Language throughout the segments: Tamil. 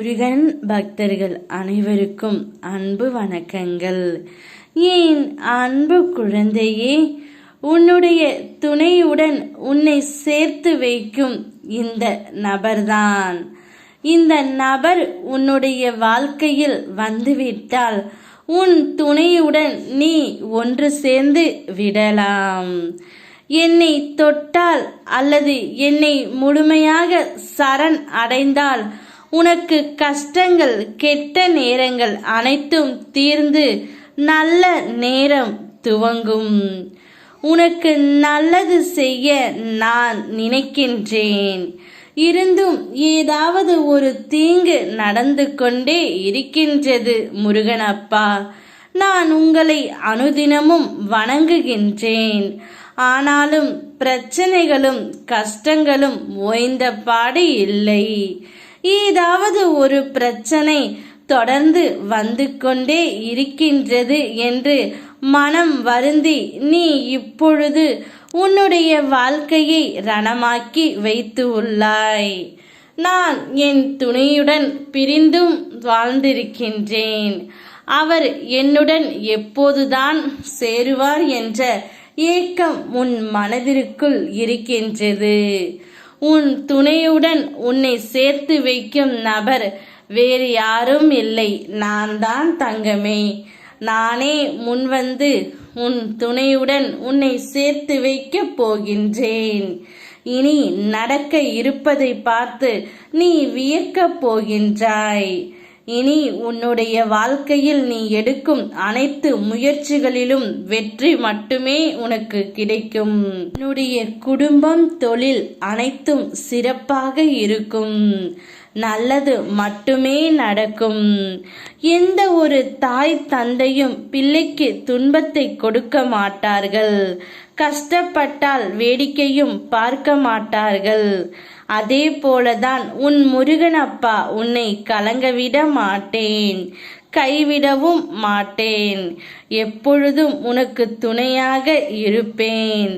முருகன் பக்தர்கள் அனைவருக்கும் அன்பு வணக்கங்கள். ஏன் அன்பு குழந்தையே, உன்னுடைய துணையுடன் உன்னை சேர்த்து வைக்கும் இந்த நபர்தான். இந்த நபர் உன்னுடைய வாழ்க்கையில் வந்துவிட்டால் உன் துணையுடன் நீ ஒன்று சேர்ந்து விடலாம். என்னை தொட்டால் அல்லது என்னை முழுமையாக சரண் அடைந்தால் உனக்கு கஷ்டங்கள், கெட்ட நேரங்கள் அனைத்தும் தீர்ந்து நல்ல நேரம் துவங்கும். உனக்கு நல்லது செய்ய நான் நினைக்கின்றேன். இருந்தும் ஏதாவது ஒரு தீங்கு நடந்து கொண்டே இருக்கின்றது முருகனப்பா. நான் உங்களை அனுதினமும் வணங்குகின்றேன். ஆனாலும் பிரச்சனைகளும் கஷ்டங்களும் ஓய்ந்த பாடு இல்லை. ஏதாவது ஒரு பிரச்சனை தொடர்ந்து வந்து கொண்டே இருக்கின்றது என்று மனம் வருந்தி நீ இப்பொழுது உன்னுடைய வாழ்க்கையை ரணமாக்கி வைத்து உள்ளாய். நான் என் துணையுடன் பிரிந்தும் வாழ்ந்திருக்கின்றேன். அவர் என்னுடன் எப்போதுதான் சேருவார் என்ற ஏக்கம் உன் மனதிற்குள் இருக்கின்றது. உன் துணையுடன் உன்னை சேர்த்து வைக்கும் நபர் வேறு யாரும் இல்லை, நான் தான் தங்கமே. நானே முன்வந்து உன் துணையுடன் உன்னை சேர்த்து வைக்கப் போகின்றேன். இனி நடக்க இருப்பதை பார்த்து நீ வியக்கப் போகின்றாய். இனி உன்னுடைய வாழ்க்கையில் நீ எடுக்கும் அனைத்து முயற்சிகளிலும் வெற்றி மட்டுமே உனக்கு கிடைக்கும். உன்னுடைய குடும்பம், தொழில் அனைத்தும் சிறப்பாக இருக்கும். நல்லது மட்டுமே நடக்கும். எந்த ஒரு தாய் தந்தையும் பிள்ளைக்கு துன்பத்தை கொடுக்க மாட்டார்கள். கஷ்டப்பட்டால் வேடிக்கையும் பார்க்க மாட்டார்கள். அதே போலதான் உன் முருகனப்பா உன்னை கலங்கவிட மாட்டேன், கைவிடவும் மாட்டேன். எப்பொழுதும் உனக்கு துணையாக இருப்பேன்.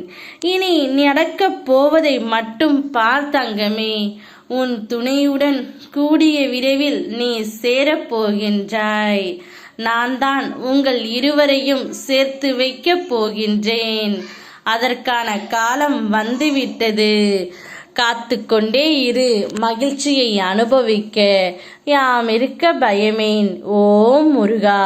இனி நடக்கப் போவதை மட்டும் பார் தங்கமே. உன் துணையுடன் கூடிய விரைவில் நீ சேரப்போகின்றாய். நான் தான் உங்கள் இருவரையும் சேர்த்து வைக்கப் போகின்றேன். அதற்கான காலம் வந்துவிட்டது. காத்து கொண்டே இரு. மகிழ்ச்சியை அனுபவிக்க யாம் இருக்க பயமேன். ஓம் முருகா.